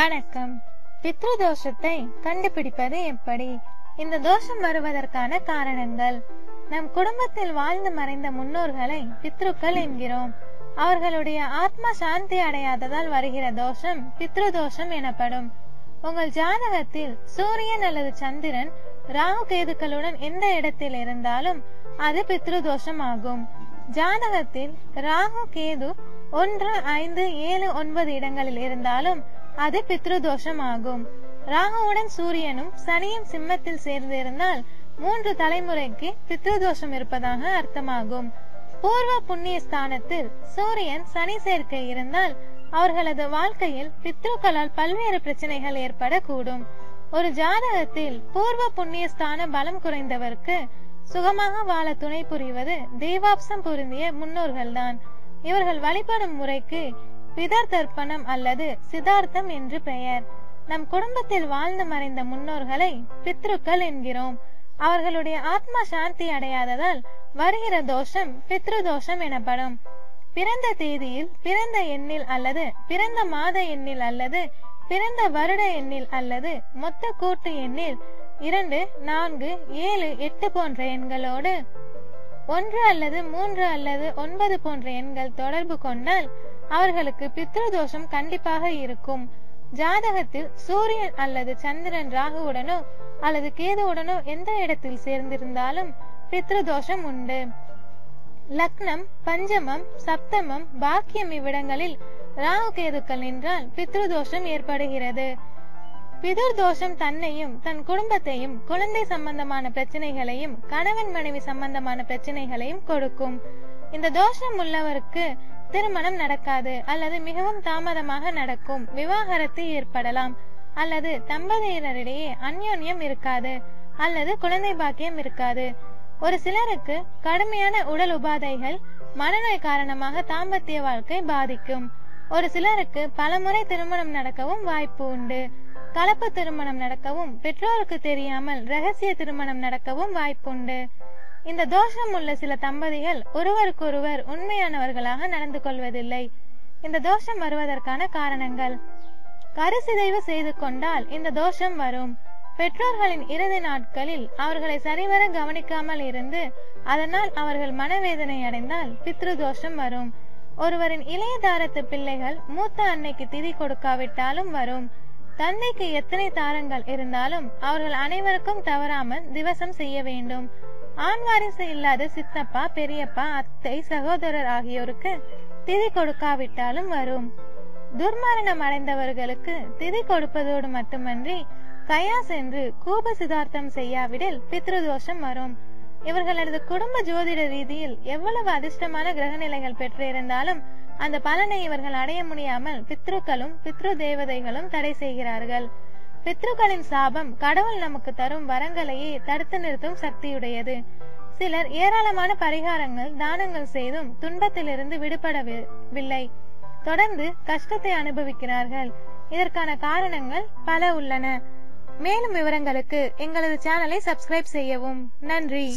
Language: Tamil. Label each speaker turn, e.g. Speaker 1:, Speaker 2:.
Speaker 1: வணக்கம். பித்ரு தோஷத்தை கண்டுபிடிப்பது எப்படி? இந்த தோஷம் வருவதற்கான காரணங்கள். நம் குடும்பத்தில் வாழ்ந்து மறைந்த முன்னோர்களை பித்ருக்கள் என்கிறோம். அவர்களுடைய ஆத்மா சாந்தி அடையாததால் வருகிற தோஷம் பித்ரு தோஷம் எனப்படும். உங்கள் ஜாதகத்தில் சூரியன் அல்லது சந்திரன் ராகு கேதுக்களுடன் எந்த இடத்தில் இருந்தாலும் அது பித்ரு தோஷம் ஆகும். ஜாதகத்தில் ராகு கேது 1, 5, 7, 9 இடங்களில் இருந்தாலும் அது பித்ரு தோஷம் ஆகும். ராகுவுடன் சூரியனும் சனியும் சிம்மத்தில் சேர்ந்து இருந்தால் 3 தலைமுறைக்கு பித்ரு தோஷம் இருப்பதாக அர்த்தமாகும். பூர்வ புண்ணிய ஸ்தானத்தில் சூரியன் சனி சேர்க்கை இருந்தால் அவர்களது வாழ்க்கையில் பித்ருக்களால் பல்வேறு பிரச்சனைகள் ஏற்படக்கூடும். ஒரு ஜாதகத்தில் பூர்வ புண்ணிய ஸ்தான பலம் குறைந்தவருக்கு சுகமாக வாழ துணை புரிவது தெய்வாப்சம் பொருந்திய முன்னோர்கள்தான். இவர்கள் வழிபடும் முறைக்கு பிதர் தர்ப்பணம் அல்லது சிதார்த்தம் என்று பெயர். நம் குடும்பத்தில் வாழ்ந்து மறைந்த முன்னோர்களை பித்ருக்கள் என்கிறோம். அவர்களுடைய ஆத்மா சாந்தி அடையாததால் வருகிற தோஷம் பித்ரு தோஷம் எனப்படும். பிறந்த தேதியில், பிறந்த எண்ணில் அல்லது பிறந்த மாத எண்ணில் அல்லது பிறந்த வருட எண்ணில் அல்லது மொத்த கூட்டு எண்ணில் 2, 4, 7, 8 போன்ற எண்களோடு 1 அல்லது 3 அல்லது 9 போன்ற எண்கள் தொடர்பு கொண்டால் அவர்களுக்கு பித்ரு தோஷம் கண்டிப்பாக இருக்கும். ஜாதகத்தில் சூரியன் அல்லது சந்திரன் ராகுவுடனோ அல்லது கேதுவுடனோ எந்த இடத்தில் சேர்ந்திருந்தாலும் பித்ரு தோஷம் உண்டு. லக்னம், பஞ்சமம், சப்தமம், பாக்கியம் இவ்விடங்களில் ராகு கேதுக்கள் நின்றால் பித்ரு தோஷம் ஏற்படுகிறது. பிதுர் தோஷம் தன்னையும் தன் குடும்பத்தையும் குழந்தை சம்பந்தமான பிரச்சனைகளையும் கணவன் மனைவி சம்பந்தமான பிரச்சனைகளையும் கொடுக்கும். இந்த தோஷம் உள்ளவருக்கு திருமணம் நடக்காது அல்லது மிகவும் தாமதமாக நடக்கும். விவாகரத்து ஏற்படலாம் அல்லது தம்பதியினரிடையே அந்யோன்யம் இருக்காது அல்லது குழந்தை பாக்கியம் இருக்காது. ஒரு சிலருக்கு கடுமையான உடல் உபாதைகள், மனநோய் காரணமாக தாம்பத்திய வாழ்க்கை பாதிக்கும். ஒரு சிலருக்கு பலமுறை திருமணம் நடக்கவும் வாய்ப்பு உண்டு. கலப்பு திருமணம் நடக்கவும், பெற்றோருக்கு தெரியாமல் ரகசிய திருமணம் நடக்கவும் வாய்ப்புண்டு. இந்த தோஷம் உள்ள சில தம்பதிகள் ஒருவருக்கொருவர் உண்மையானவர்களாக நடந்து கொள்வதில்லை. இந்த தோஷம் வருவதற்கான காரணங்கள். கருசிதைவு செய்து கொண்டால் இந்த தோஷம் வரும். பெற்றோர்களின் இறுதி நாட்களில் அவர்களை சரிவர கவனிக்காமல் இருந்து அதனால் அவர்கள் மனவேதனை அடைந்தால் பித்ரு தோஷம் வரும். ஒருவரின் இளைய தாரத்து பிள்ளைகள் மூத்த அன்னைக்கு திதி கொடுக்காவிட்டாலும் வரும். தந்தைக்கு எத்தனை தாரங்கள் இருந்தாலும் அவர்கள் அனைவருக்கும் தவறாமல் திவசம் செய்ய வேண்டும். ஆண் வாரிசு இல்லாத சித்தப்பா, பெரியப்பா, அத்தை, சகோதரர் ஆகியோருக்கு திதி கொடுக்காவிட்டாலும் வரும். துர்மரணம் அடைந்தவர்களுக்கு திதி கொடுப்பதோடு மட்டுமன்றி கயா சென்று கூப சிதார்த்தம் செய்யாவிடில் பித்ரு தோஷம் வரும். இவர்களது குடும்ப ஜோதிட ரீதியில் எவ்வளவு அதிர்ஷ்டமான கிரக நிலைகள் பெற்றிருந்தாலும் அந்த பலனை இவர்கள் அடைய முடியாமல் பித்ருக்களும் பித்ரு தேவதைகளும் தடை செய்கிறார்கள். பித்ருக்களின் சாபம் கடவுள் நமக்கு தரும் வரங்களையே தடுத்து நிறுத்தும் சக்தியுடையது. சிலர் ஏராளமான பரிகாரங்கள், தானங்கள் செய்தும் துன்பத்திலிருந்து விடுபடவில்லை. தொடர்ந்து கஷ்டத்தை அனுபவிக்கிறார்கள். இதற்கான காரணங்கள் பல உள்ளன. மேலும் விவரங்களுக்கு எங்களது சேனலை சப்ஸ்கிரைப் செய்யவும். நன்றி.